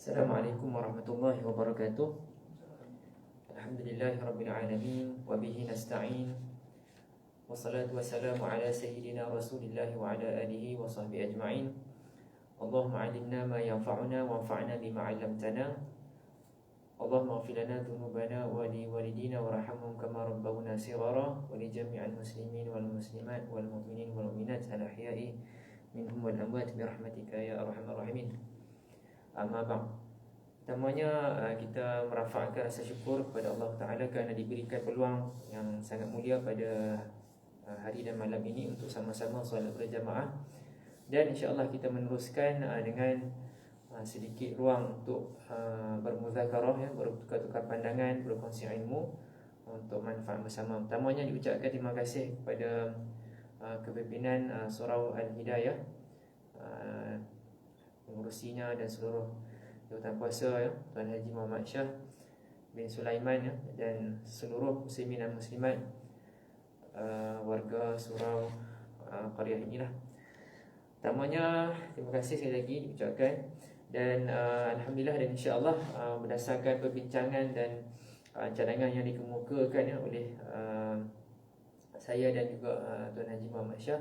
Assalamualaikum warahmatullahi wabarakatuh. Alhamdulillahi alamin wa bihi nasta'in. Wassalatu wassalamu ala sayyidina Rasulillah wa ala alihi wa sahbihi ajma'in. Allahumma 'allimna ma yanfa'una wanfa'na bima 'allamtana. Allahumma ighfir lana dhunubana wa li walidina warhamhum kama rabbawna shighara wa li jami'il muslimin wal muslimat wal mu'minin wal mu'minat al-ahya'i minhum wal amwat bi rahmatika ya arhamar rahimin. Amma ba'd. Pertamanya kita merafakkan rasa syukur kepada Allah Ta'ala kerana diberikan peluang yang sangat mulia pada hari dan malam ini untuk sama-sama solat berjamaah. Dan insya-Allah kita meneruskan dengan sedikit ruang untuk bermuzakarah, bertukar-tukar pandangan, berkongsi ilmu untuk manfaat bersama. Pertamanya diucapkan terima kasih kepada kepimpinan Surau Al-Hidayah, pengurusinya dan seluruh jawatan kuasa Tuan Haji Muhammad Shah bin Sulaiman dan seluruh muslimin dan muslimat warga surau qaryah inilah. Pertamanya terima kasih sekali lagi diucapkan dan alhamdulillah dan insya-Allah berdasarkan perbincangan dan cadangan yang dikemukakan oleh saya dan juga Tuan Haji Muhammad Shah,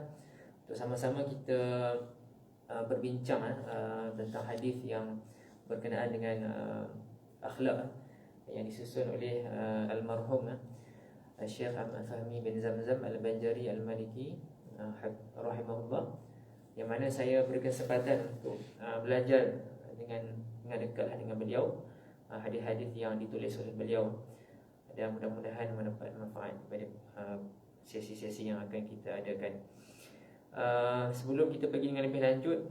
untuk sama-sama kita berbincang tentang hadis yang berkenaan dengan akhlak yang disusun oleh almarhum Syekh Ahmad Fahmi bin Zamzam Al-Banjari Al-Maliki rahimahullah, yang mana saya berkesempatan untuk belajar dengan dekat dengan beliau hadis-hadis yang ditulis oleh beliau, dan mudah-mudahan mendapat manfaat pada sesi-sesi yang akan kita adakan. Sebelum kita pergi dengan lebih lanjut,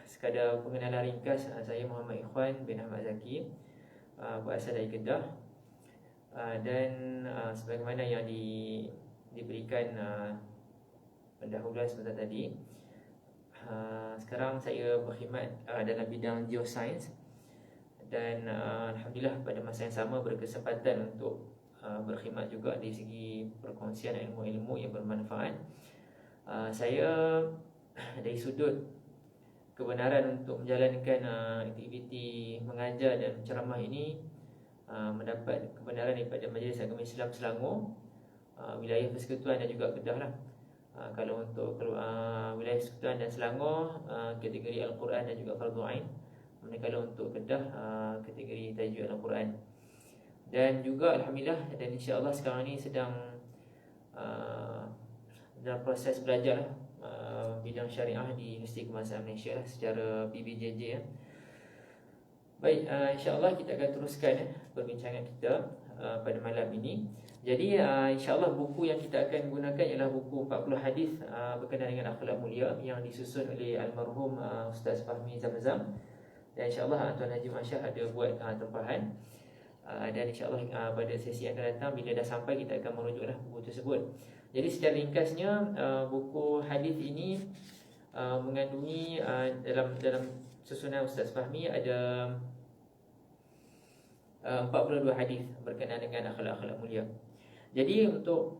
sekadar pengenalan ringkas, saya Muhammad Ikhwan bin Ahmad Zaki, berasal dari Kedah, dan sebagaimana yang diberikan pendahuluan sebentar tadi, sekarang saya berkhidmat dalam bidang geoscience, dan alhamdulillah pada masa yang sama berkesempatan untuk berkhidmat juga di segi perkongsian ilmu-ilmu yang bermanfaat. Saya dari sudut kebenaran untuk menjalankan aktiviti mengajar dan ceramah ini, mendapat kebenaran daripada Majlis Agama Islam Selangor, wilayah Persekutuan dan juga Kedah lah. Kalau untuk wilayah Persekutuan dan Selangor, kategori Al-Quran dan juga Fardu Ain. Manakala untuk Kedah, kategori Tajwid Al-Quran. Dan juga alhamdulillah dan insya-Allah sekarang ni sedang dalam proses belajar bidang syariah di Universiti Kebangsaan Malaysia lah, secara PBJJ . Baik, insya-Allah kita akan teruskan perbincangan kita pada malam ini. Jadi insya-Allah buku yang kita akan gunakan ialah buku 40 hadis berkenaan dengan akhlak mulia yang disusun oleh almarhum Ustaz Fahmi Zamzam, dan insya-Allah Tuan Haji Masyah ada buat tempahan, dan insya-Allah pada sesi yang akan datang bila dah sampai kita akan merujuklah buku tersebut. Jadi secara ringkasnya, buku hadis ini mengandungi dalam susunan Ustaz Fahmi ada 42 hadis berkenaan dengan akhlak-akhlak mulia. Jadi untuk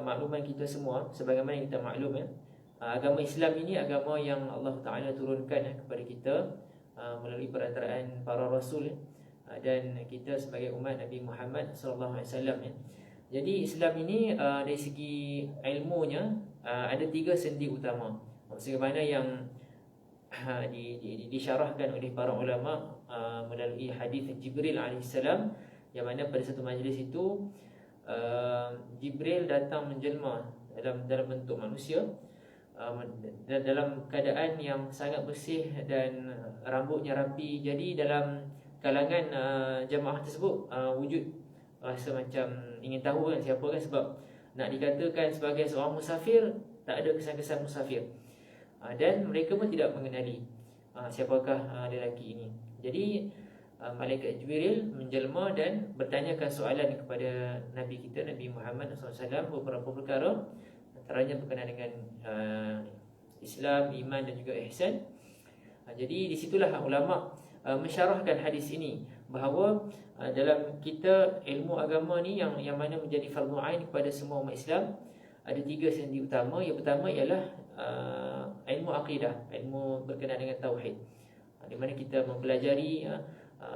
makluman kita semua, sebagaimana kita maklum agama Islam ini agama yang Allah Ta'ala turunkan kepada kita melalui perantaraan para rasul, dan kita sebagai umat Nabi Muhammad sallallahu alaihi wasallam. Jadi Islam ini dari segi ilmunya ada 3 sendi utama, sebagaimana yang disyarahkan oleh para ulama melalui hadis Jibril alaihissalam, yang mana pada satu majlis itu Jibril datang menjelma dalam bentuk manusia, dalam keadaan yang sangat bersih dan rambutnya rapi. Jadi dalam kalangan jemaah tersebut wujud rasa macam ingin tahu siapa sebab nak dikatakan sebagai seorang musafir, tak ada kesan-kesan musafir, dan mereka pun tidak mengenali siapakah lelaki ini. Jadi malaikat Jibril menjelma dan bertanyakan soalan kepada Nabi kita, Nabi Muhammad SAW, beberapa perkara, antaranya berkenaan dengan Islam, iman dan juga ihsan. Jadi di situlah ulama mensyarahkan hadis ini, bahawa dalam kita ilmu agama ni yang mana menjadi fardu ain kepada semua umat Islam, ada 3 sendi utama. Yang pertama ialah ilmu akidah, ilmu berkenaan dengan tauhid. di mana kita mempelajari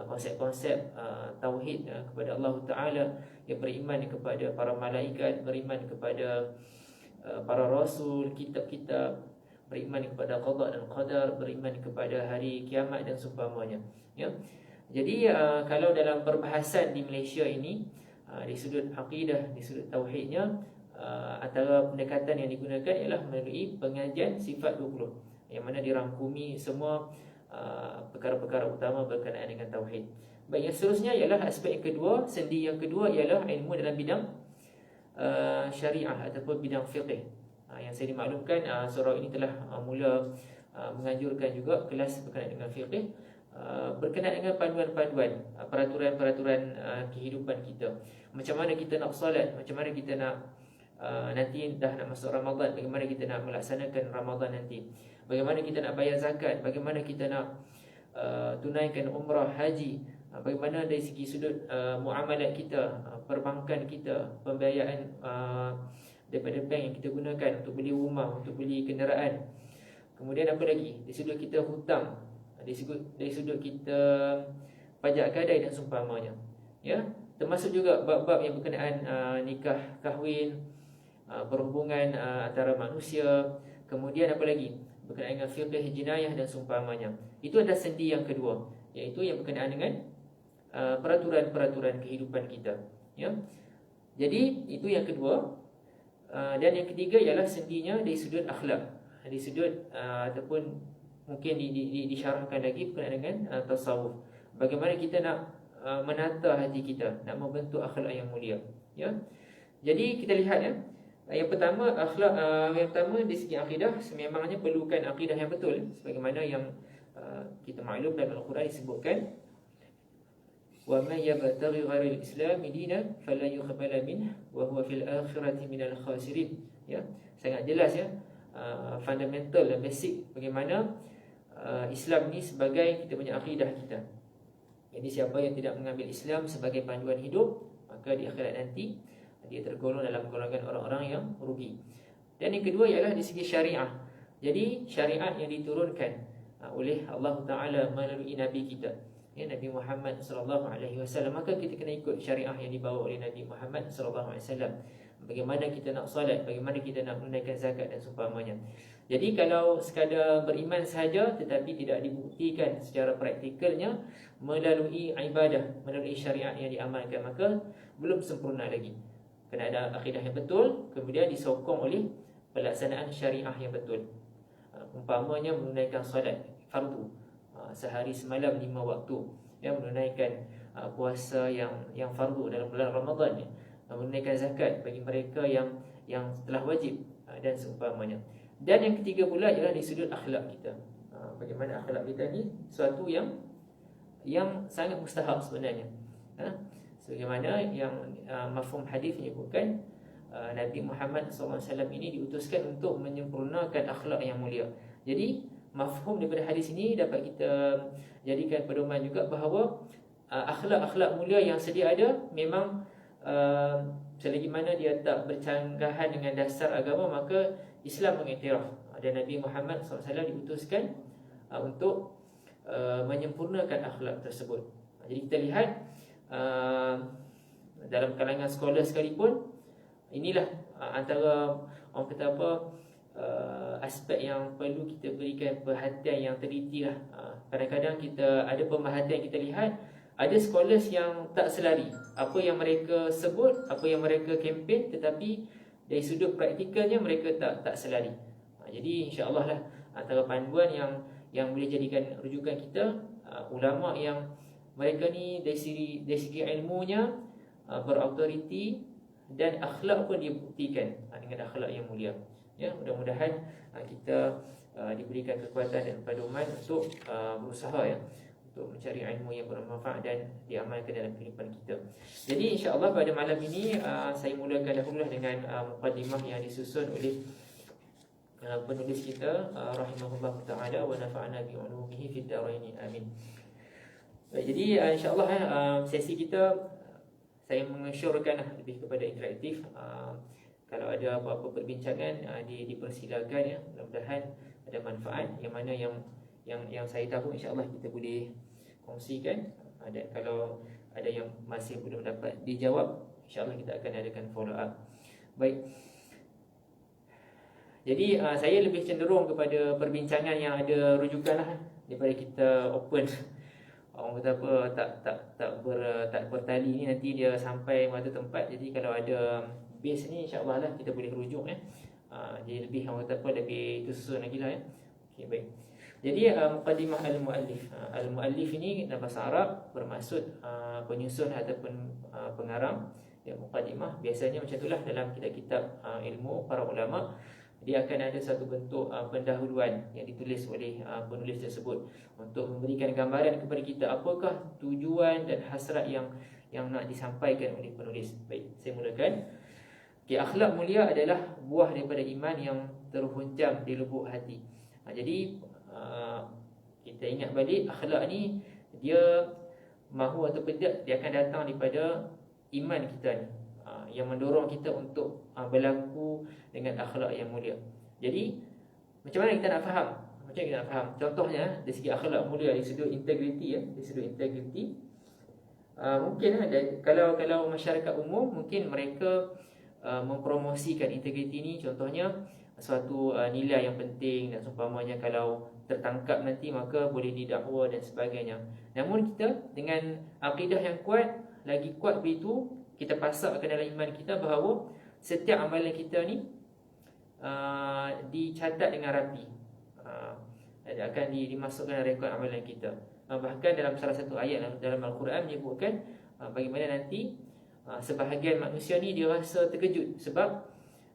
konsep-konsep tauhid kepada Allah Ta'ala, yang beriman kepada para malaikat, beriman kepada para rasul, kitab-kitab, beriman kepada qada dan qadar, beriman kepada hari kiamat dan seumpamanya, ya. Jadi kalau dalam perbahasan di Malaysia ini, di sudut akidah, di sudut tauhidnya, antara pendekatan yang digunakan ialah melalui pengajian sifat 20, yang mana dirangkumi semua perkara-perkara utama berkenaan dengan tauhid. Baik, yang seterusnya ialah aspek yang kedua, sendi yang kedua ialah ilmu dalam bidang syariah ataupun bidang fiqh. Yang saya dimaklumkan, surau ini telah mula menganjurkan juga kelas berkenaan dengan fiqh, berkenaan dengan panduan-panduan, peraturan-peraturan kehidupan kita. Macam mana kita nak solat, macam mana kita nak nanti dah nak masuk Ramadan, bagaimana kita nak melaksanakan Ramadan nanti, bagaimana kita nak bayar zakat, bagaimana kita nak tunaikan umrah, haji, bagaimana dari segi sudut muamalat kita, perbankan kita, pembiayaan daripada bank yang kita gunakan untuk beli rumah, untuk beli kenderaan. Kemudian apa lagi? Dari sudut kita hutang, dari sudut kita pajak gadai dan seumpamanya, ya. Termasuk juga bab-bab yang berkenaan nikah, kahwin, perhubungan antara manusia. Kemudian apa lagi? Berkenaan dengan fiqh jinayah dan seumpamanya. Itu adalah sendi yang kedua, iaitu yang berkenaan dengan peraturan-peraturan kehidupan kita, ya. Jadi itu yang kedua. Dan yang ketiga ialah sendinya dari sudut akhlak, dari sudut ataupun mungkin disyarahkan lagi berkenaan dengan tasawuf. Bagaimana kita nak menata hati kita, nak membentuk akhlak yang mulia, ya. Jadi kita lihat, ya. Yang pertama, akhlak yang pertama dari segi akidah, sememangnya perlukan akidah yang betul, sebagaimana yang kita maklum dalam Al-Quran disebutkan, wa man yabtaghi ghairal islam dinan fala yuqbala minhu wa huwa fil akhirati minal khasirin, ya. Sangat jelas, ya, fundamental dan basic bagaimana Islam ni sebagai kita punya akidah kita. Jadi siapa yang tidak mengambil Islam sebagai panduan hidup, maka di akhirat nanti dia tergolong dalam golongan orang-orang yang rugi. Dan yang kedua ialah di segi syariah. Jadi syariat yang diturunkan oleh Allah Ta'ala melalui Nabi kita, ya, Nabi Muhammad SAW, maka kita kena ikut syariah yang dibawa oleh Nabi Muhammad SAW. Bagaimana kita nak solat, bagaimana kita nak menunaikan zakat dan seumpamanya. Jadi kalau sekadar beriman sahaja tetapi tidak dibuktikan secara praktikalnya melalui ibadah, melalui syariat yang diamalkan, maka belum sempurna lagi. Kena ada akidah yang betul, kemudian disokong oleh pelaksanaan syariah yang betul. Umpamanya menunaikan solat fardu sehari semalam 5 waktu, ya, menunaikan puasa yang fardu dalam bulan Ramadan, ya, menunaikan zakat bagi mereka yang telah wajib, dan seumpamanya. Dan yang ketiga pula ialah di sudut akhlak kita. Bagaimana akhlak kita ni suatu yang sangat mustahab sebenarnya. Sebagaimana yang mafhum hadis menyebutkan, Nabi Muhammad SAW ini diutuskan untuk menyempurnakan akhlak yang mulia. Jadi mafhum daripada hadis ini dapat kita jadikan pedoman juga bahawa akhlak-akhlak mulia yang sedia ada memang selagi mana dia tak bercanggahan dengan dasar agama, maka Islam mengiktiraf dan Nabi Muhammad SAW diutuskan untuk menyempurnakan akhlak tersebut. Jadi kita lihat dalam kalangan sekolah sekalipun, inilah antara orang kata apa, aspek yang perlu kita berikan perhatian yang teliti lah. Kadang-kadang kita ada pemerhatian, kita lihat ada scholars yang tak selari apa yang mereka sebut, apa yang mereka kempen, tetapi dari sudut praktikalnya mereka tak selari. Jadi insya-Allah lah antara panduan yang boleh jadikan rujukan kita, ulama yang mereka ni dari segi ilmunya berautoriti dan akhlak pun dia buktikan dengan akhlak yang mulia. Ya, mudah-mudahan kita diberikan kekuatan dan pedoman untuk berusaha, ya, untuk mencari ilmu yang bermanfaat dan diamalkan dalam kehidupan kita. Jadi insya-Allah pada malam ini saya mulakan dahulu dengan mukadimah yang disusun oleh penulis kita rahimahullah taala wa nafa'ana bi ulumihi fid dharain amin. Jadi insya-Allah sesi kita saya mengesyorkan lebih kepada interaktif. Kalau ada apa-apa perbincangan dipersilakan, ya. Mudah-mudahan ada manfaat. Yang mana yang yang saya tahu insya-Allah kita boleh kongsikan. Dan kalau ada yang masih belum dapat dijawab, insya-Allah kita akan adakan follow up. Baik. Jadi saya lebih cenderung kepada perbincangan yang ada rujukan lah, daripada kita open orang kata apa tak bertali ni, nanti dia sampai mata tempat. Jadi kalau ada base ni, insya-Allah lah kita boleh rujuk jadi lebih orang kata apa, lebih tersusun lagi lah Okey, baik. Jadi muqaddimah al-muallif. Al-muallif ini dalam bahasa Arab bermaksud penyusun ataupun pengarang. Muqaddimah biasanya macam itulah dalam kitab-kitab ilmu para ulama. Dia akan ada satu bentuk pendahuluan yang ditulis oleh penulis tersebut untuk memberikan gambaran kepada kita apakah tujuan dan hasrat yang nak disampaikan oleh penulis. Baik, saya mulakan. Akhlak mulia adalah buah daripada iman yang terhunjam di lubuk hati. Jadi kita ingat balik, akhlak ni dia mahu atau tidak, dia akan datang daripada iman kita ni, yang mendorong kita untuk berlaku dengan akhlak yang mulia. Jadi macam mana kita nak faham? Macam mana kita nak faham? Contohnya dari segi akhlak mulia, dari sudut integriti dari sudut integriti, mungkin kalau masyarakat umum, mungkin mereka mempromosikan integriti ni, contohnya suatu nilai yang penting, dan seumpamanya kalau tertangkap nanti maka boleh didakwa dan sebagainya. Namun kita dengan akidah yang kuat, lagi kuat begitu, kita pasakkan dalam iman kita bahawa setiap amalan kita ni dicatat dengan rapi, akan dimasukkan dalam rekod amalan kita. Bahkan dalam salah satu ayat dalam Al-Quran menyebutkan bagaimana nanti sebahagian manusia ni dia rasa terkejut sebab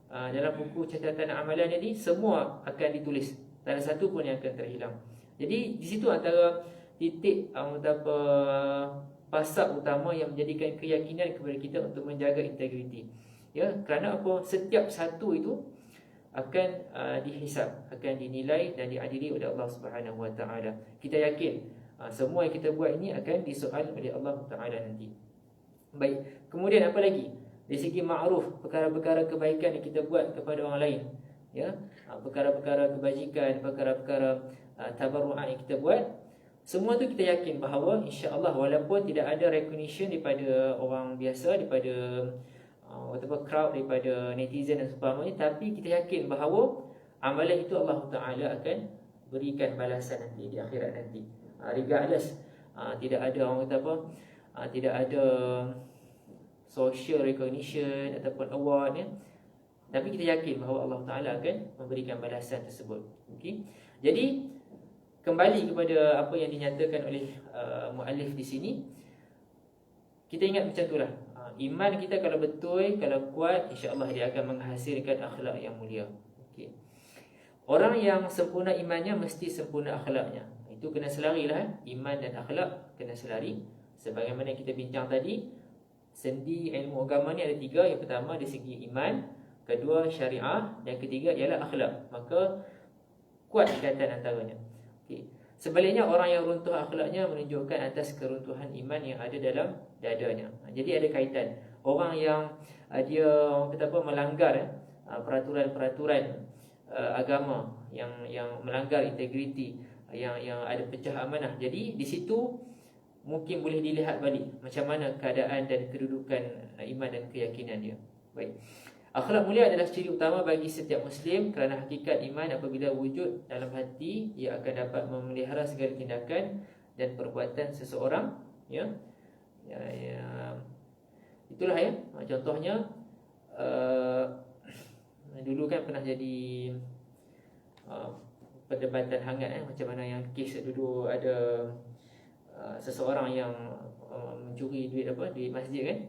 dalam buku catatan amalan ni semua akan ditulis, tak ada satu pun yang akan terhilang. Jadi di situ antara titik pasak utama yang menjadikan keyakinan kepada kita untuk menjaga integriti. Kerana apa? Setiap satu itu akan dihisab, akan dinilai dan diadili oleh Allah Subhanahu Wa Taala. Kita yakin semua yang kita buat ini akan disoal oleh Allah Taala nanti. Baik. Kemudian apa lagi? Dari segi ma'ruf, perkara-perkara kebaikan yang kita buat kepada orang lain, perkara-perkara kebajikan, perkara-perkara tabarru'at yang kita buat, semua tu kita yakin bahawa insya-Allah walaupun tidak ada recognition daripada orang biasa, daripada crowd, daripada netizen dan sebagainya, tapi kita yakin bahawa amalan itu Allah Ta'ala akan berikan balasan nanti di akhirat nanti, regardless tidak ada orang kata apa, tidak ada social recognition ataupun award tapi kita yakin bahawa Allah Ta'ala akan memberikan balasan tersebut. Okey. Jadi kembali kepada apa yang dinyatakan oleh muallif di sini, kita ingat macam itulah. Iman kita kalau betul, kalau kuat, insya-Allah dia akan menghasilkan akhlak yang mulia. Okey. Orang yang sempurna imannya mesti sempurna akhlaknya. Itu kena selarilah, iman dan akhlak kena selari. Sebagaimana kita bincang tadi, sendi ilmu agama ni ada tiga. Yang pertama dari segi iman, kedua syariah, dan ketiga ialah akhlak. Maka kuat ikatan antaranya. Okay. Sebaliknya orang yang runtuh akhlaknya menunjukkan atas keruntuhan iman yang ada dalam dadanya. Jadi ada kaitan. Orang yang dia kata apa, melanggar peraturan-peraturan agama, yang melanggar integriti, yang ada pecah amanah. Jadi di situ mungkin boleh dilihat balik macam mana keadaan dan kedudukan iman dan keyakinan dia. Baik. Akhlak mulia adalah ciri utama bagi setiap Muslim kerana hakikat iman apabila wujud dalam hati, ia akan dapat memelihara segala tindakan dan perbuatan seseorang. Itulah contohnya dulu kan pernah jadi perdebatan hangat macam mana yang kes dulu ada seseorang yang mencuri duit masjid kan.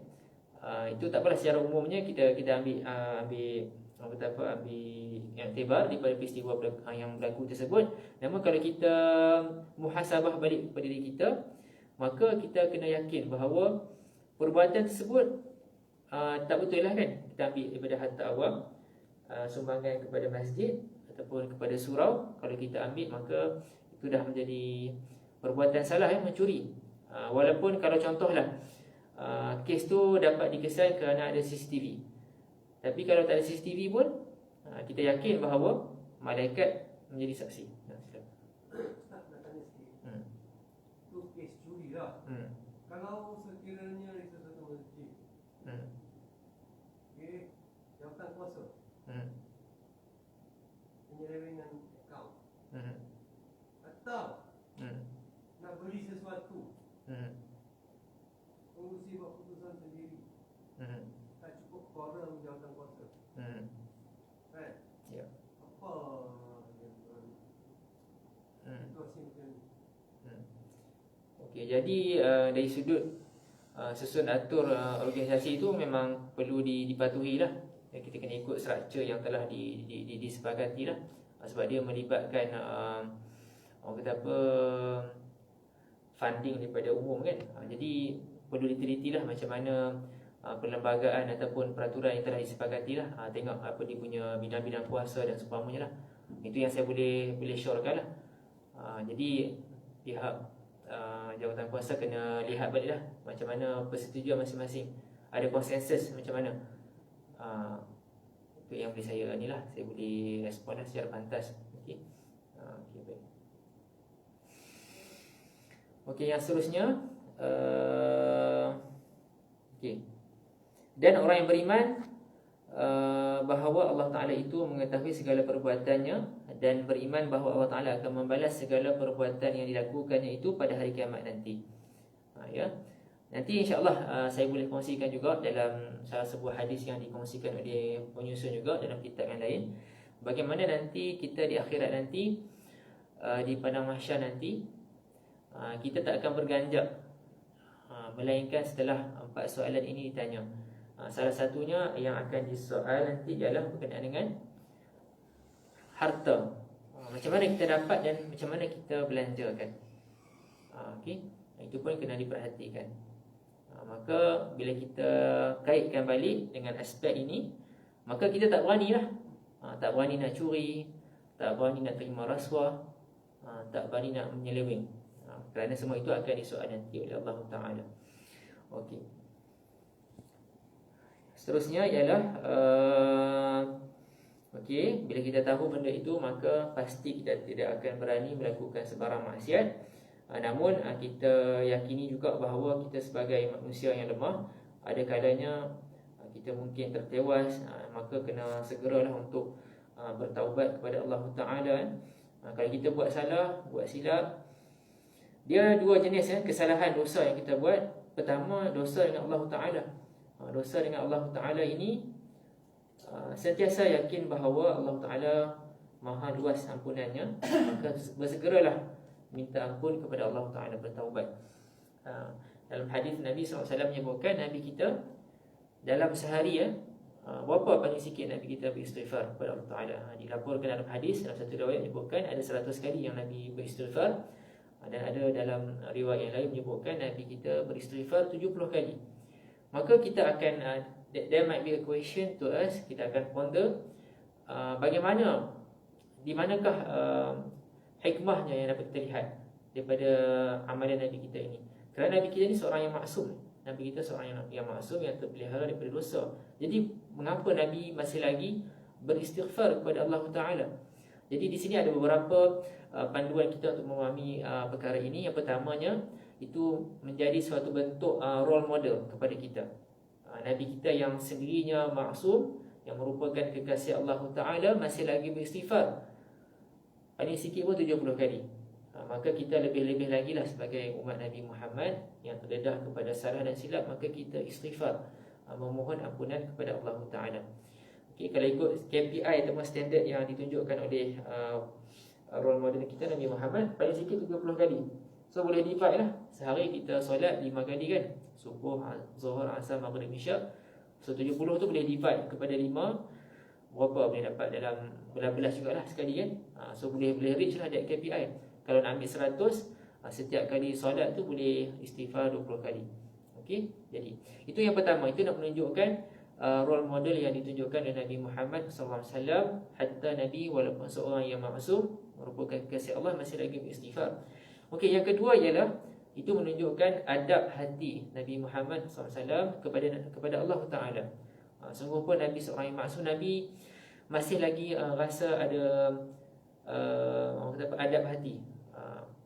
Itu tak apalah, secara umumnya kita ambil yang tibar daripada peristiwa yang berlaku tersebut. Namun kalau kita muhasabah balik kepada diri kita, maka kita kena yakin bahawa perbuatan tersebut tak betul lah kan. Kita ambil daripada harta awam, sumbangan kepada masjid ataupun kepada surau, kalau kita ambil maka itu dah menjadi perbuatan salah mencuri. Walaupun kalau contohlah kes tu dapat dikesan kerana ada CCTV, tapi kalau tak ada CCTV pun kita yakin bahawa malaikat menjadi saksi. Tidak. Kalau sekiranya di sesuatu masjid, okey, jawatan kuasa, penyelewengan akaun, atau nak beli sesuatu, pengurusi buat keputusan sendiri, tak cukup quorum jawatan kuasa. Kan? Ya. Apa yang situasi macam ni? Okey, jadi dari sudut susun atur organisasi itu memang perlu dipatuhi lah. Kita kena ikut struktur yang telah disepakati lah. Sebab dia melibatkan orang kata apa, funding daripada umum kan. Jadi perlu diteliti lah macam mana perlembagaan ataupun peraturan yang telah disepakati lah. Tengok apa dia punya bidang-bidang kuasa dan seumpamanya lah. Itu yang saya boleh syorkan lah. Jadi pihak jawatan kuasa kena lihat balik lah macam mana persetujuan masing-masing, ada konsensus macam mana. Itu yang boleh saya ni lah, saya boleh respon lah secara pantas. Okey. Okay, baik. Okey, yang seterusnya okey. Dan orang yang beriman bahawa Allah Ta'ala itu mengetahui segala perbuatannya, dan beriman bahawa Allah Ta'ala akan membalas segala perbuatan yang dilakukannya itu pada hari kiamat nanti. Ya. Nanti insyaAllah saya boleh kongsikan juga dalam salah sebuah hadis yang dikongsikan oleh penyusun juga dalam kitab yang lain, bagaimana nanti kita di akhirat nanti, di padang mahsyar nanti, kita tak akan berganjak, melainkan setelah 4 soalan ini ditanya. Salah satunya yang akan disoal nanti ialah berkenaan dengan harta. Macam mana kita dapat dan macam mana kita belanjakan. Okey, itu pun kena diperhatikan. Maka bila kita kaitkan balik dengan aspek ini, maka kita tak berani lah. Tak berani nak curi, tak berani nak terima rasuah, tak berani nak menyeleweng. Kerana semua itu akan disoal nanti oleh Allah Ta'ala. Okey. Seterusnya ialah okey, bila kita tahu benda itu, maka pasti kita tidak akan berani melakukan sebarang maksiat. Namun kita yakini juga bahawa kita sebagai manusia yang lemah, ada kalanya kita mungkin tertewas, maka kena segeralah untuk bertaubat kepada Allah Ta'ala. Kalau kita buat salah, buat silap, dia dua jenis kesalahan, dosa yang kita buat. Pertama, dosa dengan Allah Ta'ala. Dosa dengan Allah Ta'ala ini sentiasa yakin bahawa Allah Ta'ala maha luas ampunannya, maka bersegeralah minta ampun kepada Allah Ta'ala, bertaubat. Dalam hadis Nabi SAW menyebutkan, Nabi kita dalam sehari berapa paling sikit Nabi kita beristighfar kepada Allah Ta'ala. Dilaporkan dalam hadis, dalam satu riwayat menyebutkan ada 100 kali yang Nabi beristighfar, dan ada dalam riwayat yang lain menyebutkan Nabi kita beristighfar 70 kali. Maka kita akan there might be a question to us. Kita akan ponder bagaimana, di manakah hikmahnya yang dapat kita lihat daripada amalan Nabi kita ini. Kerana Nabi kita ini seorang yang maksum. Nabi kita seorang yang maksum, yang terpelihara daripada dosa. Jadi mengapa Nabi masih lagi beristighfar kepada Allah Ta'ala? Jadi di sini ada beberapa panduan kita untuk memahami perkara ini. Yang pertamanya, itu menjadi suatu bentuk role model kepada kita. Nabi kita yang sendirinya maksum, yang merupakan kekasih Allah Ta'ala, masih lagi beristighfar paling sikit pun 70 kali. Maka kita lebih-lebih lagi lah sebagai umat Nabi Muhammad yang terdedah kepada salah dan silap, maka kita istighfar, memohon ampunan kepada Allah Ta'ala. Okay, kalau ikut KPI ataupun standard yang ditunjukkan oleh role model kita Nabi Muhammad, paling sikit 30 kali. So boleh divide lah. Sehari kita solat 5 kali kan, subuh, zuhur, asar, maghrib, isyak. So 70 tu boleh divide kepada 5, berapa boleh dapat? Dalam belas-belas jugalah sekali kan. So boleh reach lah that KPI. Kalau nak ambil 100, setiap kali solat tu boleh istighfar 20 kali. Okey, jadi itu yang pertama. Itu nak menunjukkan role model yang ditunjukkan oleh Nabi Muhammad SAW. Hatta Nabi walaupun seorang yang maksum, merupakan kekasih Allah, masih lagi beristighfar. Okey, yang kedua ialah itu menunjukkan adab hati Nabi Muhammad SAW kepada Allah Ta'ala. Sungguh pun Nabi seorang yang maksum, Nabi masih lagi rasa ada adab hati,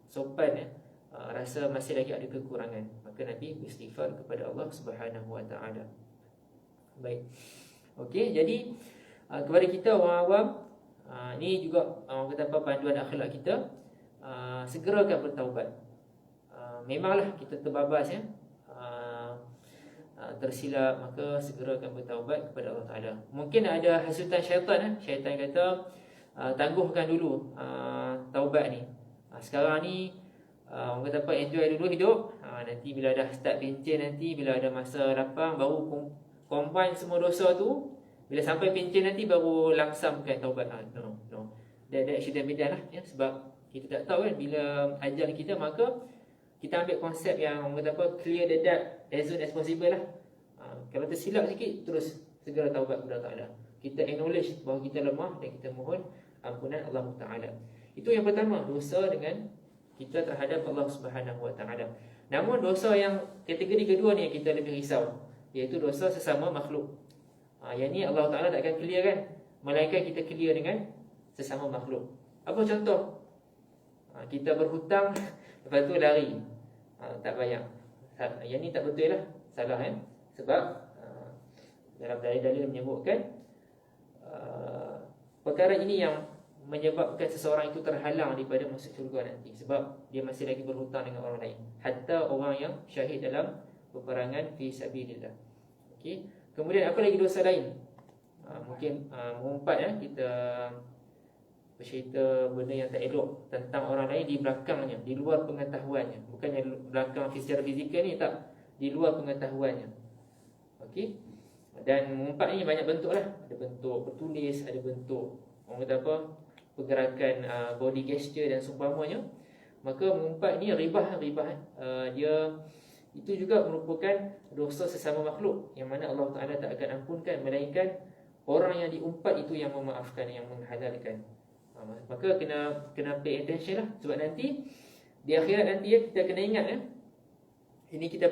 sopan rasa masih lagi ada kekurangan, maka Nabi beristighfar kepada Allah Subhanahu Wa Taala. Baik. Okey, jadi kepada kita orang awam, ini juga orang kata apa, panduan akhlak kita, segerakan bertaubat. Memanglah kita terbabas ya, tersilap, maka segerakan bertaubat kepada Allah Taala. Mungkin ada hasutan syaitan, syaitan kata tangguhkan dulu taubat ni. Sekarang ni orang kata apa, enjoy dulu hidup, nanti bila dah start pencen, nanti bila ada masa lapang baru combine semua dosa tu, bila sampai pencen nanti baru langsamkan taubat. No. That shouldn't be done lah ya, sebab kita tak tahu kan bila ajal kita, maka kita ambil konsep yang orang kata apa, clear the debt as soon as possible lah. Kalau tersilap sikit, terus segera taubat kepada Allah Ta'ala. Kita acknowledge bahawa kita lemah dan kita mohon ampunan Allah Ta'ala. Itu yang pertama, dosa dengan kita terhadap Allah Subhanahu Wa Ta'ala. Namun dosa yang kategori kedua ni yang kita lebih risau, iaitu dosa sesama makhluk. Yang ni Allah Ta'ala tak akan clear kan, melainkan kita clear dengan sesama makhluk. Apa contoh? Kita berhutang, lepas tu lari, tak bayar. Yang ni tak betul lah, salah kan. Sebab dalam dalil-dalil menyebutkan perkara ini yang menyebabkan seseorang itu terhalang daripada masuk syurga nanti, sebab dia masih lagi berhutang dengan orang lain, hatta orang yang syahid dalam peperangan fi sabilillah. Okey. Kemudian apa lagi dosa lain? Mungkin mengumpat ya, kita bercerita benda yang tak elok tentang orang lain di belakangnya, di luar pengetahuannya. Bukannya belakang secara fizikal ni, tak, di luar pengetahuannya. Okey. Dan mengumpat ni banyak bentuk lah. Ada bentuk bertulis, ada bentuk orang kata apa, pergerakan body gesture dan seumpamanya. Maka mengumpat ni ribah, dia itu juga merupakan dosa sesama makhluk, yang mana Allah Ta'ala tak akan ampunkan, melainkan orang yang diumpat itu yang memaafkan, yang menghalalkan. Maka kena pay attention lah. Sebab nanti di akhirat nanti ya, kita kena ingat ya, ini kita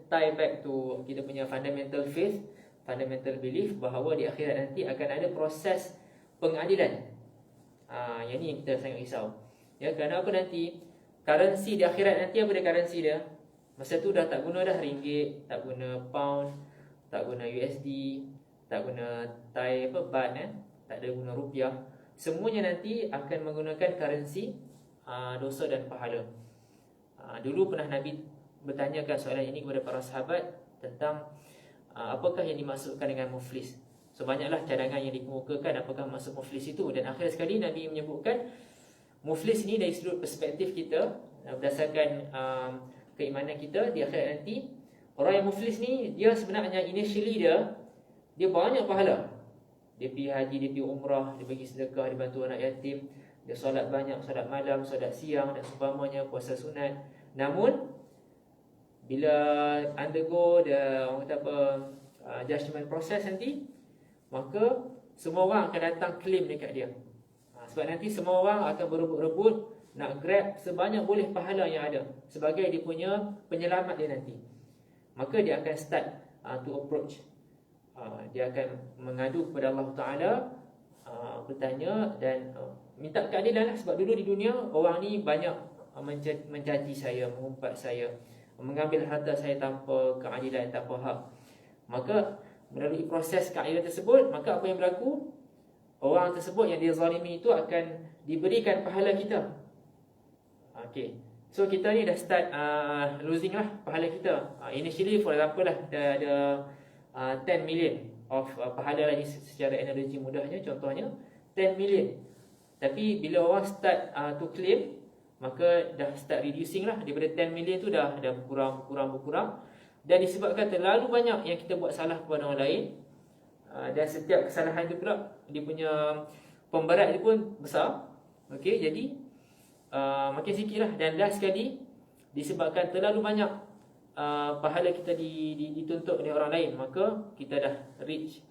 tie back to kita punya fundamental faith, fundamental belief, bahawa di akhirat nanti akan ada proses pengadilan. Yang ni yang kita sangat risau ya. Kerana apa, nanti currency di akhirat nanti, apa dia currency dia? Masa tu dah tak guna dah ringgit, tak guna pound, tak guna USD, tak guna Thai baht tak ada guna rupiah. Semuanya nanti akan menggunakan currency dosa dan pahala. Dulu pernah Nabi bertanyakan soalan ini kepada para sahabat tentang apakah yang dimaksudkan dengan muflis. So banyaklah cadangan yang dikemukakan apakah maksud muflis itu. Dan akhir sekali Nabi menyebutkan muflis ini dari sudut perspektif kita, berdasarkan keimanan kita di akhirat nanti, orang yang muflis ni, dia sebenarnya initially dia banyak pahala. Dia pergi haji, dia pergi umrah, dia bagi sedekah, dia bantu anak yatim, dia solat banyak, solat malam, solat siang dan seumpamanya, puasa sunat. Namun bila undergo orang kata apa, judgment process nanti, maka semua orang akan datang claim dekat dia. Sebab nanti semua orang akan berebut-rebut nak grab sebanyak boleh pahala yang ada sebagai dia punya penyelamat dia nanti. Maka dia akan start to approach. Dia akan mengadu kepada Allah Ta'ala, bertanya dan minta keadilan lah. Sebab dulu di dunia orang ni banyak mencaci saya, mengumpat saya, mengambil harta saya tanpa keadilan, tanpa hak. Maka melalui proses keadilan tersebut, maka apa yang berlaku, orang tersebut yang dia zalimi itu akan diberikan pahala kita. Okay. So kita ni dah start losing lah pahala kita. Initially for example lah, ada 10 million of pahala lagi secara analogi mudahnya, contohnya 10 million. Tapi bila orang start to claim, maka dah start reducing lah. Daripada 10 million tu dah berkurang. Dan disebabkan terlalu banyak yang kita buat salah kepada orang lain, dan setiap kesalahan itu pula dia punya pemberat dia pun besar. Okey, jadi makin sikit lah. Dan last sekali, disebabkan terlalu banyak pahala kita dituntut oleh orang lain, maka kita dah reach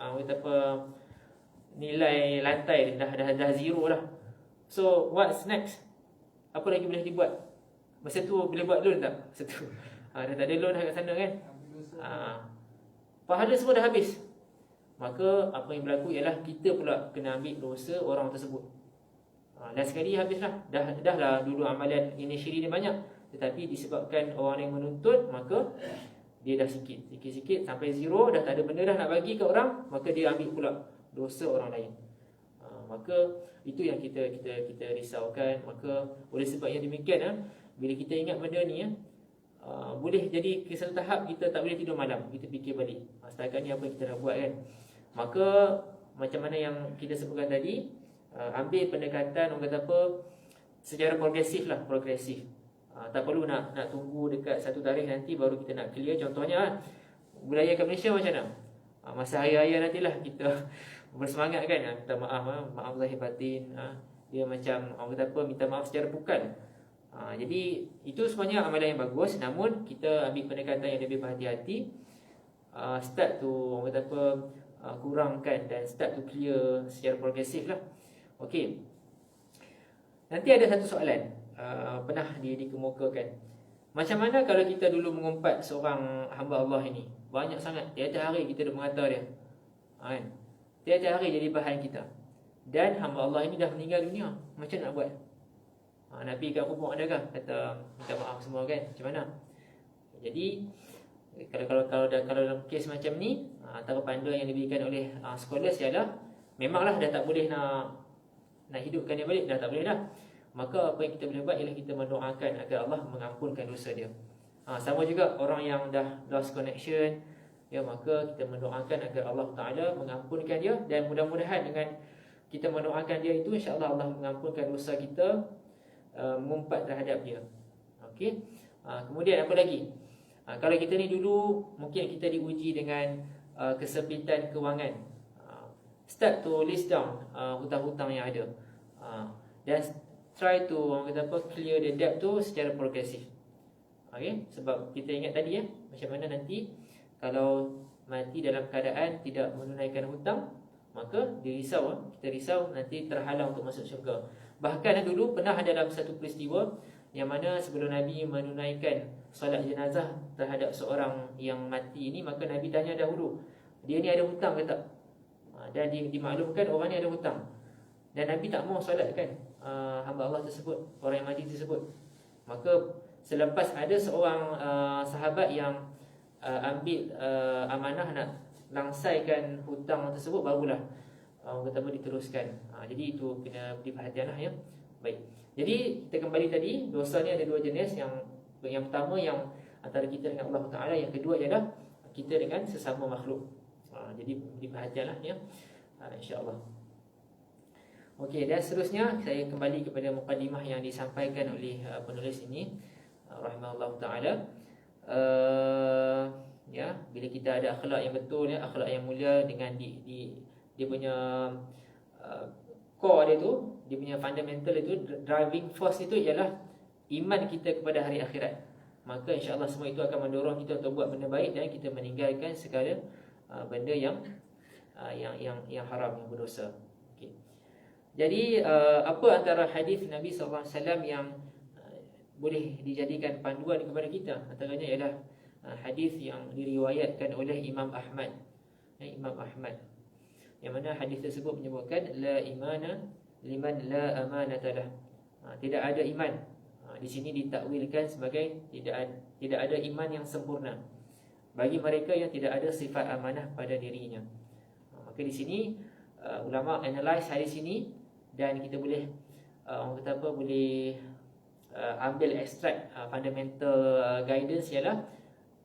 nilai lantai dah zero lah. So what's next? Apa lagi boleh dibuat? Masa tu boleh buat loan tak? Masa tu dah tak ada loan kat sana kan. Pahala semua dah habis. Maka apa yang berlaku ialah kita pula kena ambil dosa orang tersebut. Dan sekali habislah. Dah lah dulu amalan initially dia banyak, tetapi disebabkan orang yang menuntut, maka dia dah sikit-sikit sampai zero, dah tak ada benda dah nak bagi ke orang, maka dia ambil pula dosa orang lain. Maka itu yang kita risaukan. Maka oleh sebab yang demikian, bila kita ingat benda ni, boleh jadi ke satu tahap kita tak boleh tidur malam. Kita fikir balik, setakat ni apa kita dah buat kan. Maka macam mana yang kita sebutkan tadi, ambil pendekatan, orang kata apa, secara progresif lah, progresif. Tak perlu nak tunggu dekat satu tarikh nanti baru kita nak clear. Contohnya budaya kat Malaysia macam mana? Masa hari-raya nantilah kita bersemangat kan, minta maaf, maaf zahir batin. Dia macam orang kata apa, minta maaf secara bukan. Jadi itu sebenarnya amalan yang bagus, namun kita ambil pendekatan yang lebih berhati-hati. Start tu orang kata apa, kurangkan dan start to clear secara progresif lah. Okey. Nanti ada satu soalan pernah dikemukakan. Macam mana kalau kita dulu mengumpat seorang hamba Allah ini, banyak sangat, tiap-tiap hari kita duk mengata dia, kan? Tiap-tiap hari jadi bahan kita, dan hamba Allah ini dah meninggal dunia, macam nak buat? Nak pergi kat kubur adakah? Kata minta maaf semua kan? Macam mana? Jadi kalau dalam kes macam ni, antara panduan yang diberikan oleh scholars ialah memanglah dah tak boleh nak hidupkan dia balik, dah tak boleh dah. Maka apa yang kita boleh buat ialah kita mendoakan agar Allah mengampunkan dosa dia. Sama juga orang yang dah lost connection, ya, maka kita mendoakan agar Allah Ta'ala mengampunkan dia. Dan mudah-mudahan dengan kita mendoakan dia itu, insya-Allah Allah mengampunkan dosa kita, mengumpat terhadap dia. Okey. Kemudian apa lagi? Kalau kita ni dulu mungkin kita diuji dengan kesempitan kewangan, start to list down hutang-hutang yang ada, dan try to orang kata apa, clear the debt tu secara progresif. Okay? Sebab kita ingat tadi macam mana nanti kalau mati dalam keadaan tidak menunaikan hutang, maka dia risau, kita risau nanti terhalang untuk masuk syurga. Bahkan dulu pernah ada dalam satu peristiwa yang mana sebelum Nabi menunaikan solat jenazah terhadap seorang yang mati ini, maka Nabi tanya dahulu, dia ni ada hutang ke tak? Dan dimaklumkan orang ni ada hutang, dan Nabi tak mau solatkan hamba Allah tersebut, orang yang mati tersebut. Maka selepas ada seorang sahabat yang ambil amanah nak langsaikan hutang tersebut, barulah orang kata apa, diteruskan. Jadi itu kena beri perhatian lah, ya. Baik. Jadi kita kembali tadi, dosa ni ada dua jenis. Yang pertama yang antara kita dengan Allah Ta'ala, yang kedua ialah kita dengan sesama makhluk. Jadi beri perhatian lah, ya, insya-Allah. Okey, dan seterusnya saya kembali kepada mukadimah yang disampaikan oleh penulis ini, rahimahullah taala. Ya, bila kita ada akhlak yang betul, ya, akhlak yang mulia, dengan dia punya core dia tu, dia punya fundamental itu, driving force itu ialah iman kita kepada hari akhirat. Maka insya-Allah semua itu akan mendorong kita untuk buat benda baik dan kita meninggalkan segala benda yang haram, yang berdosa. Okey. Jadi apa antara hadis Nabi SAW yang boleh dijadikan panduan kepada kita? Antaranya ialah hadis yang diriwayatkan oleh Imam Ahmad. Imam Ahmad, yang mana hadis tersebut menyebutkan la imana liman la amanata lah. Tidak ada iman. Di sini ditakwilkan sebagai tidak ada iman yang sempurna bagi mereka yang tidak ada sifat amanah pada dirinya. Maka di sini ulama analyse hadis ini, dan kita boleh orang kata apa, boleh ambil extract fundamental guidance ialah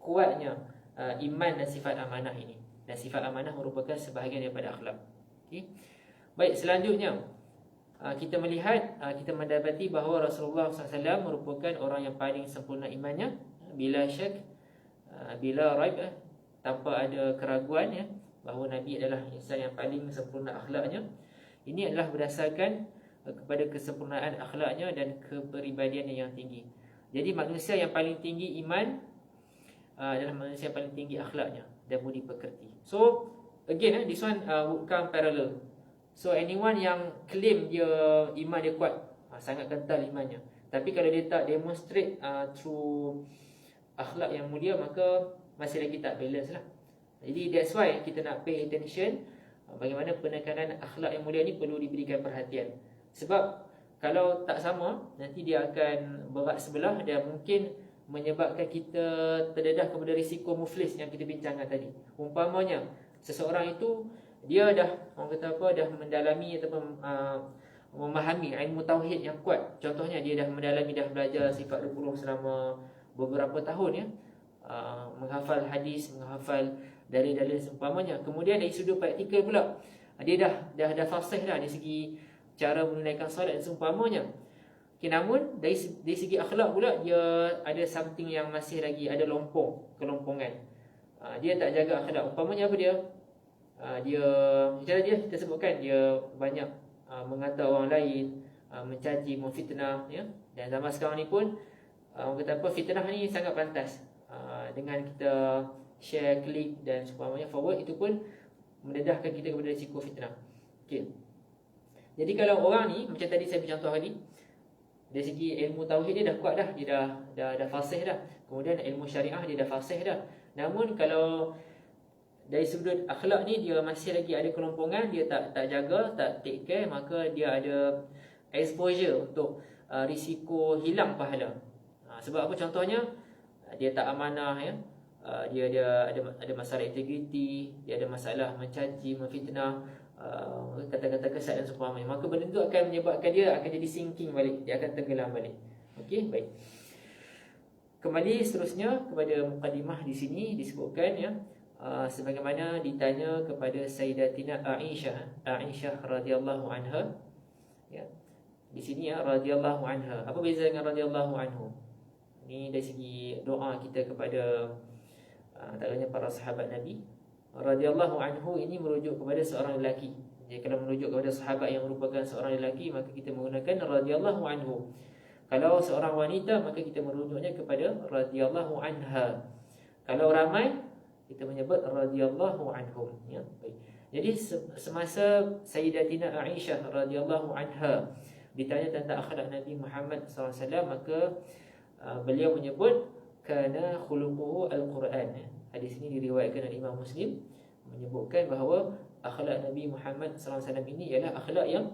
kuatnya iman dan sifat amanah ini. Dan sifat amanah merupakan sebahagian daripada akhlak. Okay. Baik, selanjutnya kita melihat, kita mendapati bahawa Rasulullah SAW merupakan orang yang paling sempurna imannya, bila syak, bila raib, tanpa ada keraguan, ya, bahawa Nabi adalah insan yang paling sempurna akhlaknya. Ini adalah berdasarkan kepada kesempurnaan akhlaknya dan kepribadiannya yang tinggi. Jadi manusia yang paling tinggi iman adalah manusia yang paling tinggi akhlaknya dan budi pekerti. So again, this one would come parallel. So anyone yang claim dia iman dia kuat, sangat kental imannya, tapi kalau dia tak demonstrate through akhlak yang mulia, maka masih lagi tak balance lah. Jadi that's why kita nak pay attention bagaimana penekanan akhlak yang mulia ni perlu diberikan perhatian. Sebab Kalau tak sama, nanti dia akan berat sebelah dan mungkin menyebabkan kita terdedah kepada risiko muflis yang kita bincangkan tadi. Umpamanya seseorang itu dia dah, orang kata apa, dah mendalami ataupun memahami ilmu tauhid yang kuat. Contohnya dia dah mendalami, dah belajar sifat 20 selama beberapa tahun ya. Menghafal hadis, menghafal dalil-dalil seumpamanya. Kemudian dari sudut praktikal pula, dia dah fasih dah dari segi cara menunaikan solat dan seumpamanya. Okay, namun dari segi akhlak pula dia ada something yang masih lagi ada kelompongan. Dia tak jaga akhlak. Umpamanya apa dia? Kita sebutkan dia banyak mengata orang lain, mencaci, memfitnah ya. Dan zaman sekarang ni pun orang kata apa, fitnah ni sangat pantas. Dengan kita share, klik dan seumpamanya forward, itu pun mendedahkan kita kepada risiko fitnah. Okey. Jadi kalau orang ni macam tadi saya bercontoh tadi, dari segi ilmu tauhid dia dah kuat dah, dia dah fasih dah. Kemudian ilmu syariah dia dah fasih dah. Namun kalau dari sudut akhlak ni dia masih lagi ada kelompongan, dia tak jaga, tak take care, maka dia ada exposure untuk risiko hilang pahala. Sebab apa? Contohnya dia tak amanah ya. Dia ada masalah integriti, dia ada masalah mencaci, memfitnah, kata-kata kesat dan seumpamanya. Maka benda itu akan menyebabkan dia akan jadi sinking balik, dia akan tenggelam balik. Okey, baik. Kembali seterusnya kepada mukadimah di sini disebutkan ya, sebagaimana ditanya kepada Sayyidatina Aisyah radhiyallahu anha ya. Di sini ya, radhiyallahu anha. Apa beza dengan radhiyallahu anhu? Ini dari segi doa kita kepada antaranya para sahabat Nabi. Radhiyallahu anhu ini merujuk kepada seorang lelaki. Jadi kalau merujuk kepada sahabat yang merupakan seorang lelaki, maka kita menggunakan radhiyallahu anhu. Kalau seorang wanita, maka kita merujuknya kepada radhiyallahu anha. Kalau ramai, kita menyebut radhiyallahu anhum ya. Baik. Jadi semasa Sayyidatina Aisyah radhiyallahu anha ditanya tentang akhlak Nabi Muhammad SAW, maka beliau menyebut kana khuluquhu al-Quran. Hadis ini diriwayatkan oleh Imam Muslim, menyebutkan bahawa akhlak Nabi Muhammad SAW ini ialah akhlak yang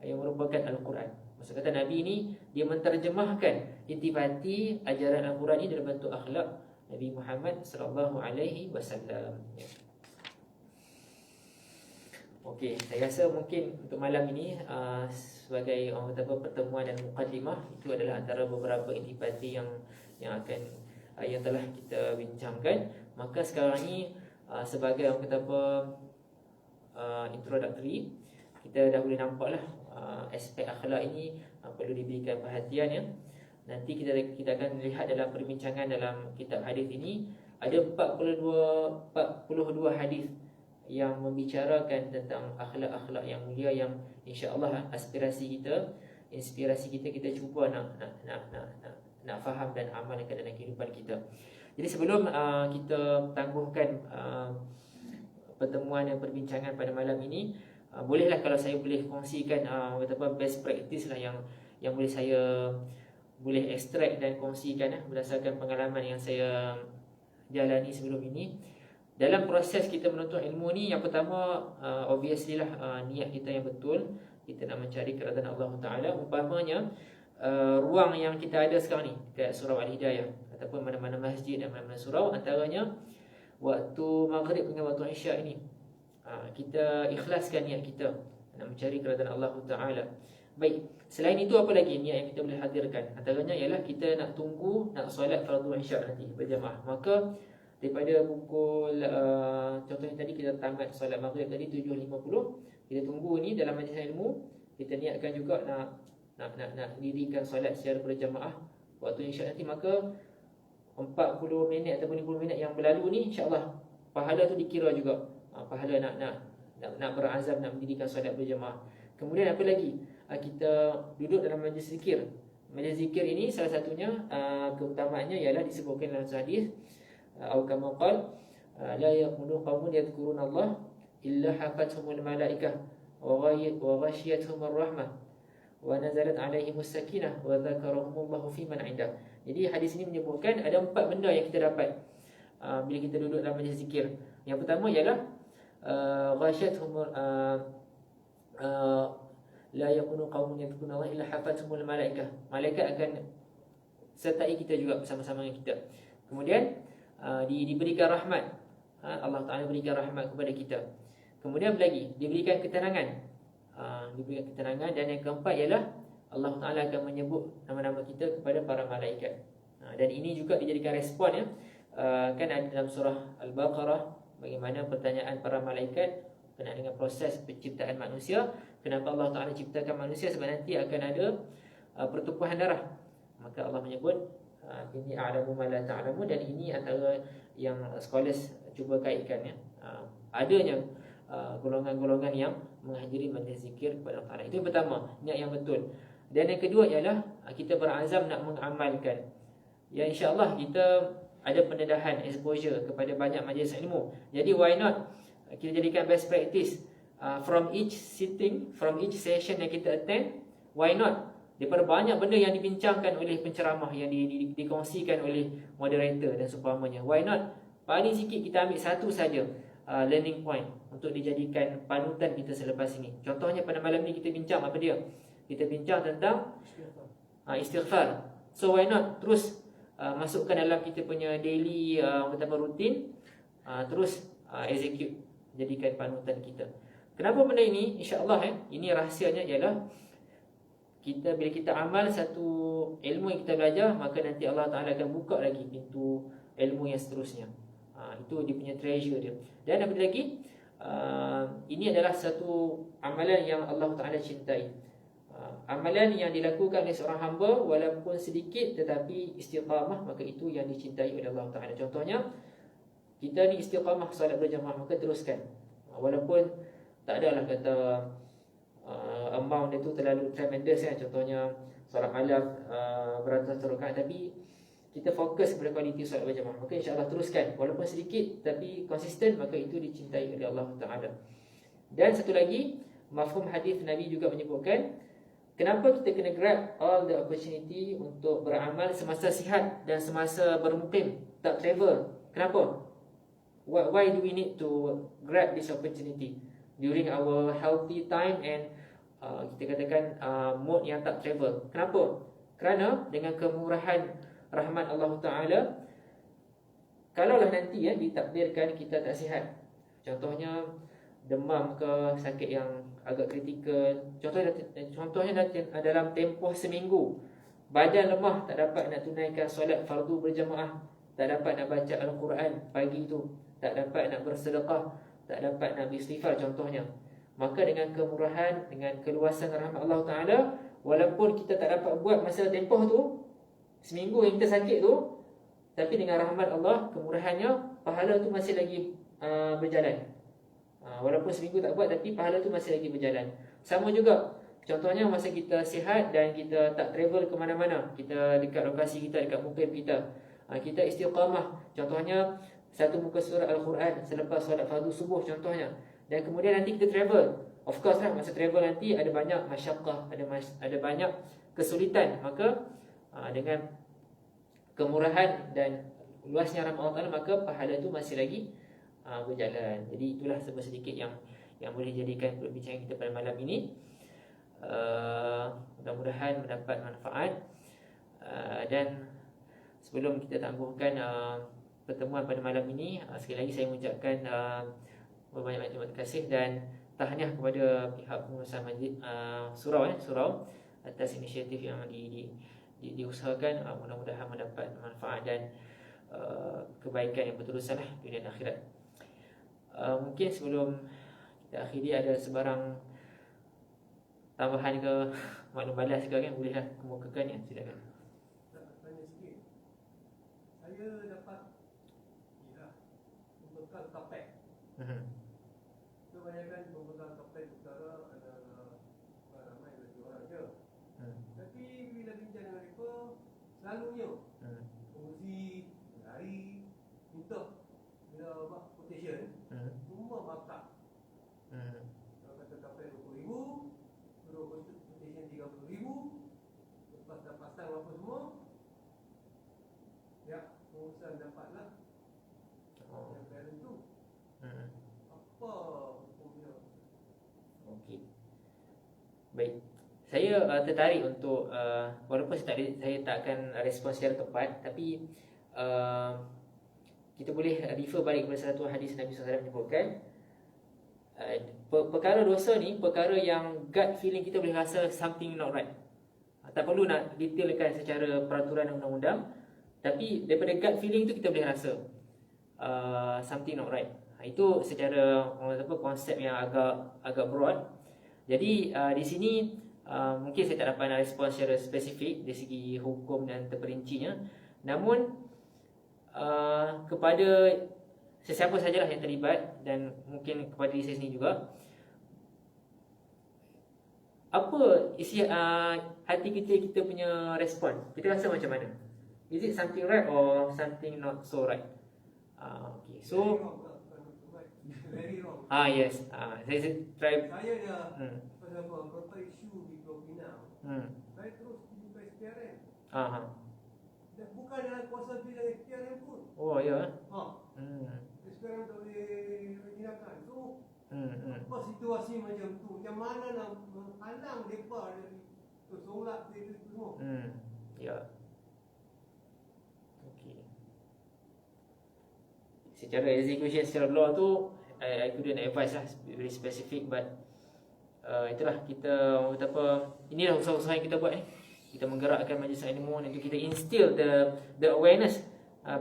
merupakan Al-Quran. Maksud kata Nabi ini dia menterjemahkan intipati ajaran Al-Quran ini dalam bentuk akhlak Nabi Muhammad sallallahu alaihi wasallam. Okey, saya rasa mungkin untuk malam ini sebagai orang kata apa, pertemuan dan mukadimah, itu adalah antara beberapa intipati yang telah kita bincangkan. Maka sekarang ni sebagai orang kata apa, introductory, kita dah boleh nampaklah aspek akhlak ini perlu diberikan perhatian ya. Nanti kita akan lihat dalam perbincangan dalam kitab hadis ini ada 42 hadis yang membicarakan tentang akhlak-akhlak yang mulia, yang insya-Allah inspirasi kita cuba nak faham dan amalkan dalam kehidupan kita. Jadi sebelum kita tangguhkan pertemuan dan perbincangan pada malam ini, bolehlah kalau saya boleh kongsikan best practice lah yang boleh saya extract dan kongsikan berdasarkan pengalaman yang saya jalani sebelum ini. Dalam proses kita menuntut ilmu ni, yang pertama obviously lah niat kita yang betul. Kita nak mencari keridhaan Allah Ta'ala. Umpamanya ruang yang kita ada sekarang ni dekat Surau Al-Hidayah ataupun mana-mana masjid dan mana-mana surau, antaranya waktu maghrib dengan waktu isyak ini, kita ikhlaskan niat kita nak mencari keridhaan Allah Ta'ala. Baik, selain itu apa lagi niat yang kita boleh hadirkan? Antaranya ialah kita nak tunggu nak solat fardu isyak nanti berjamaah. Maka daripada pukul contohnya tadi kita tamat solat maghrib tadi 7.50, kita tunggu ni dalam majlis ilmu, kita niatkan juga nak dirikan solat secara berjamaah waktu isyak nanti. Maka 40 minit ataupun 50 minit yang berlalu ni, insya-Allah pahala tu dikira juga, pahala nak berazam nak mendirikan solat berjamaah. Kemudian apa lagi? Kita duduk dalam majlis zikir. Majlis zikir ini salah satunya keutamaannya ialah disebutkan dalam hadis atau kama qala la yaqulu qawmun yadhkuruna Allah illa hafathumul malaikah wa ghashiyatuhumur rahmah wa nazalat alaihimus sakinah wa dzakarahumullahu fi man 'indah. Jadi hadis ini menyebutkan ada 4 benda yang kita dapat bila kita duduk dalam majlis zikir. Yang pertama ialah ghashiyatuhumur la yakunu qaumun yadhkuruna Allah illa hafathumul malaikah. Malaikat akan sertai kita juga bersama-sama dengan kita. Kemudian diberikan rahmat. Allah Ta'ala berikan rahmat kepada kita. Kemudian lagi diberikan ketenangan. Diberikan ketenangan. Dan yang keempat ialah Allah Ta'ala akan menyebut nama-nama kita kepada para malaikat. Dan ini juga dijadikan respon ya. Kan ada dalam surah Al-Baqarah bagaimana pertanyaan para malaikat berkenaan dengan proses penciptaan manusia. Kenapa Allah Ta'ala ciptakan manusia? Sebab nanti akan ada pertumpahan darah. Maka Allah menyebut ini a'lamu ma la ta'lamu. Dan ini antara yang scholars cuba kaitkan ya. Adanya golongan-golongan yang menghadiri majlis zikir kepada Allah Ta'ala. Itu yang pertama, niat yang betul. Dan yang kedua ialah kita berazam nak mengamalkan. Ya, insya-Allah kita ada pendedahan, exposure kepada banyak majlis ilmu. Jadi why not kita jadikan best practice from each sitting, from each session yang kita attend. Why not daripada banyak benda yang dibincangkan oleh penceramah, yang dikongsikan oleh moderator dan seumpamanya, why not paling sikit kita ambil satu saja learning point untuk dijadikan panutan kita selepas ini. Contohnya pada malam ni kita bincang apa dia? Kita bincang tentang istighfar. So why not terus masukkan dalam kita punya daily rutin, terus execute, jadikan panutan kita. Kenapa benda ini? InsyaAllah ini rahsianya ialah kita, bila kita amal satu ilmu yang kita belajar, maka nanti Allah Ta'ala akan buka lagi pintu ilmu yang seterusnya. Itu dia punya treasure dia. Dan apa lagi, ini adalah satu amalan yang Allah Ta'ala cintai. Amalan yang dilakukan oleh seorang hamba walaupun sedikit tetapi istiqamah, maka itu yang dicintai oleh Allah Ta'ala. Contohnya, kita ni istiqamah solat berjamaah, maka teruskan. Walaupun tak adalah kata amount dia tu terlalu tremendous kan. Contohnya solat malam beratus rakaat, tapi kita fokus kepada kualiti solat berjamaah, maka insya-Allah teruskan. Walaupun sedikit tapi konsisten, maka itu dicintai oleh Allah Ta'ala. Dan satu lagi, mafhum hadis Nabi juga menyebutkan kenapa kita kena grab all the opportunity untuk beramal semasa sihat dan semasa bermukim, tak travel. Kenapa? Why do we need to grab this opportunity during our healthy time and kita katakan mode yang tak travel? Kenapa? Kerana dengan kemurahan rahmat Allah Ta'ala, kalaulah nanti ditakdirkan kita tak sihat, contohnya demam ke, sakit yang agak kritikal, contohnya dalam tempoh seminggu badan lemah, tak dapat nak tunaikan solat fardu berjamaah, tak dapat nak baca Al-Quran pagi tu, tak dapat nak bersedekah, tak dapat nak beristighfar contohnya, maka dengan kemurahan, dengan keluasan rahmat Allah Ta'ala, walaupun kita tak dapat buat masa tempoh tu, seminggu yang kita sakit tu, tapi dengan rahmat Allah, kemurahannya, pahala tu masih lagi berjalan. Walaupun seminggu tak buat, tapi pahala tu masih lagi berjalan. Sama juga, contohnya masa kita sihat dan kita tak travel ke mana-mana, kita dekat lokasi kita, dekat mukim kita, kita istiqamah, contohnya satu muka surah Al-Quran selepas solat fardu subuh contohnya, dan kemudian nanti kita travel. Of course lah, masa travel nanti ada banyak masyaqqah, ada banyak kesulitan, maka dengan kemurahan dan luasnya rahmat Allah Ta'ala, maka pahala itu masih lagi berjalan. Jadi itulah sedikit yang boleh jadikan perbincangan kita pada malam ini. Mudah-mudahan mendapat manfaat. Dan sebelum kita tangguhkan pertemuan pada malam ini, sekali lagi saya mengucapkan berbanyak-banyak terima kasih dan tahniah kepada pihak pengurusan masjid surau atas inisiatif yang diusahakan. Mudah-mudahan mendapat manfaat dan kebaikan yang berterusan dunia dan akhirat. Mungkin sebelum kita akhiri, ada sebarang tambahan ke maklum balas ke kan, bolehlah kemukakan ya, silakan. Nak tanya sikit. Saya dapat membekal kapek. Kebanyakan membekal kapek utara adalah ramai lagi orang je. Tapi bila bincang dengan mereka, selalunya pengusi, lari, minta bila buat quotation, semua markup. Kalau kata kapek RM20,000, suruh quotation RM30,000, lepas dah pasang apa semua, ya, pengurusan dapatlah yang balance tu. Apa hukumnya? Okey. Baik. Saya tertarik untuk walaupun saya tak akan respon secara tepat, tapi kita boleh refer balik kepada satu hadis Nabi SAW menyebutkan perkara dosa ni perkara yang gut feeling kita boleh rasa something not right. Tak perlu nak detailkan secara peraturan undang-undang, tapi daripada gut feeling tu kita boleh rasa something not right. Itu secara konsep yang agak broad. Jadi di sini mungkin saya tak dapat nak respon secara spesifik dari segi hukum dan terperincinya. Namun kepada sesiapa sajalah yang terlibat dan mungkin kepada diri saya sendiri juga, apa isi hati kita punya respon? Kita rasa macam mana? Is it something right or something not so right? Okay. So very wrong. Yes. Saya try. Saya dah pasal beberapa isu di Pulau Pinang. Saya terus pergi ke SPRM. Dan bukan dalam kuasa bidang SPRM pun. Oh ya. SPRM tak boleh gunakan. So apa situasi macam tu? Macam mana nak menghalang mereka dari tersolak itu semua? Ya. Okey. Secara execution, secara law tu I couldn't advise lah very specific, but itulah kita inilah usaha-usaha yang kita buat ni. Kita menggerakkan majlis ilmu dan kita instill the awareness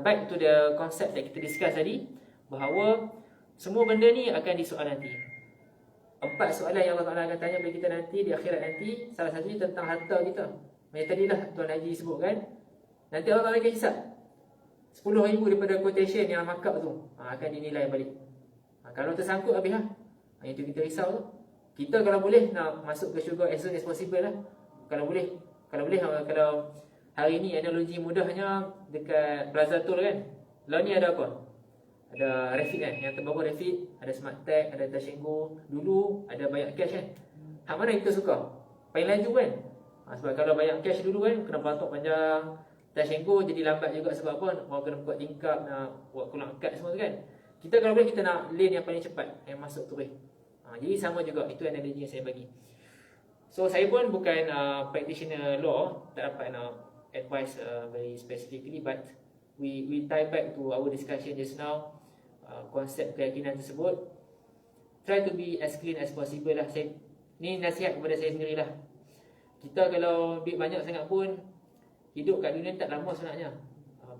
back to the concept that kita discuss tadi, bahawa semua benda ni akan disoal nanti. 4 soalan yang Allah Ta'ala akan tanya kepada kita nanti di akhirat nanti. Salah satunya tentang harta kita. Macam tadilah Tuan Haji sebutkan, nanti Allah Ta'ala akan hisap 10,000 daripada quotation yang markup tu akan dinilai balik. Kalau tersangkut habis lah. Itu kita risau tu. Kita kalau boleh nak masuk ke syurga as soon as possible lah. Kalau boleh kalau hari ni analogi mudahnya dekat Plaza Tol kan, lalu ni ada apa? Ada Refit kan, yang terbaru Refit, ada Smart Tag, ada Tashengo. Dulu ada banyak cash kan. Hak mana kita suka? Paling laju kan? Sebab kalau banyak cash dulu kan, kena patok panjang. Tashengo jadi lambat juga sebab apa? Mau kena buat tingkap, nak buat kulang kad semua tu kan. Kita kalau boleh kita nak lane yang paling cepat, yang masuk terus. Jadi sama juga, itu analogi yang saya bagi. So saya pun bukan practitioner law, tak dapat nak advise very specifically, but we tie back to our discussion just now. Konsep keyakinan tersebut, try to be as clean as possible lah. Ni nasihat kepada saya sendirilah. Kita kalau duit banyak sangat pun, hidup kat dunia tak lama sebenarnya.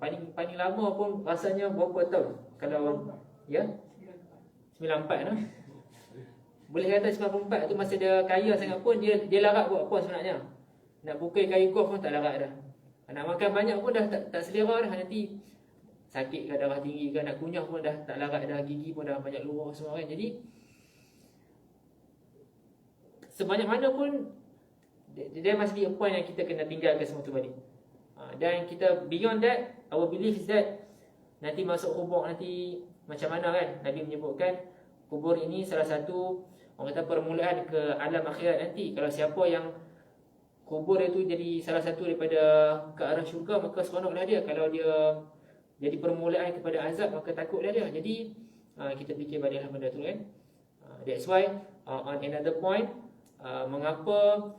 Paling lama pun rasanya berapa tahun. Kalau ya 94 noh. Boleh kata 94 tu masa dia kaya sangat pun dia larat buat apa sebenarnya. Nak pukul kayu golf pun tak larat dah. Nak makan banyak pun dah tak selera dah. Nanti sakit ke, darah tinggi ke, nak kunyah pun dah tak larat dah, gigi pun dah banyak luar semua kan. Jadi sebanyak mana pun there must be a point yang kita kena tinggalkan semua tu balik. Dan kita beyond that, our belief is that nanti masuk kubur nanti macam mana kan. Nabi menyebutkan kubur ini salah satu orang kata permulaan ke alam akhirat nanti. Kalau siapa yang kubur itu jadi salah satu daripada ke arah syurga, maka seronoklah dia. Kalau dia jadi permulaan kepada azab, maka takutlah dia. Jadi kita fikir baliklah benda tu kan. That's why on another point, mengapa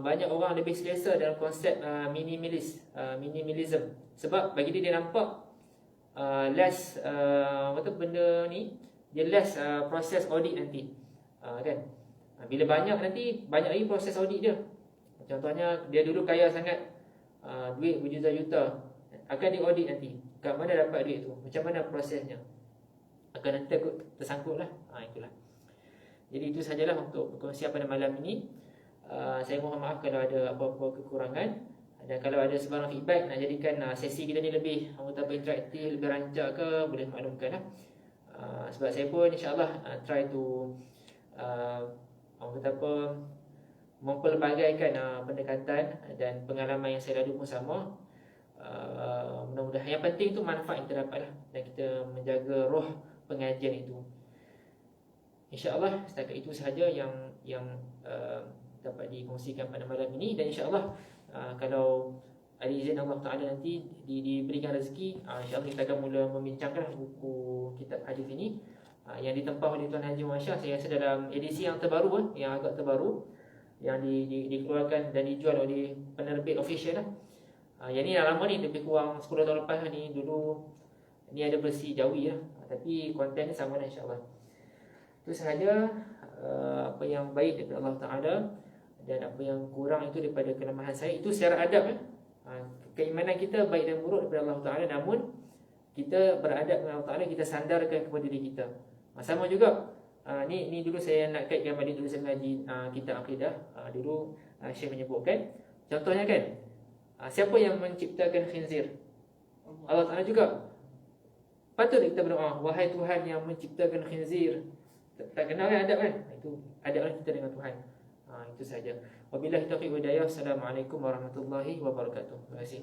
banyak orang lebih selesa dalam konsep minimalism. Sebab bagi dia nampak less benda ni, dia less proses audit nanti. Kan? Bila banyak nanti, banyak lagi proses audit dia. Contohnya dia dulu kaya sangat, duit berjuta-juta, akan diaudit nanti. Kat mana dapat duit tu, macam mana prosesnya, akan nanti tersangkut lah. Itulah. Jadi itu sajalah untuk perkongsian pada malam ini. Saya mohon maaf kalau ada apa-apa kekurangan. Dan kalau ada sebarang feedback nak jadikan sesi kita ni lebih interaktif, lebih rancak ke, boleh maklumkan lah. Sebab saya pun insyaAllah try to mempelbagaikan pendekatan dan pengalaman yang saya lalui pun sama. Mudah-mudahan yang penting tu manfaat yang kita dapat lah, dan kita menjaga roh pengajian itu. InsyaAllah setakat itu sahaja yang dapat dikongsikan pada malam ini. Dan insyaAllah kalau ada izin Allah Ta'ala nanti diberikan rezeki, insyaAllah kita akan mula membincangkan buku kitab hadis ini yang ditempah oleh Tuan Haji Masya. Saya rasa dalam edisi yang terbaru, yang agak terbaru. yang dikeluarkan dan dijual oleh penerbit official lah. Yang ni dah lama ni, lebih kurang 10 tahun lepas ni. Dulu ni ada versi Jawi lah, tapi konten ni sama lah insyaAllah. Itu sahaja apa yang baik daripada Allah Ta'ala, dan apa yang kurang itu daripada kelemahan saya. Itu secara adab keimanan kita baik dan buruk daripada Allah Ta'ala, namun kita beradab dengan Allah Ta'ala, kita sandarkan kepada diri kita. Sama juga, ni dulu saya nak kaitkan balik, dulu saya mengaji kitab akidah. Dulu Syekh menyebutkan, contohnya kan, siapa yang menciptakan khinzir? Allah Ta'ala juga. Patut kita berdoa, wahai Tuhan yang menciptakan khinzir. Tak kenal kan adab kan? Itu adablah kita dengan Tuhan. Itu saja. Wabillahi taufiq wa hidayah. Assalamualaikum warahmatullahi wabarakatuh. Terima kasih.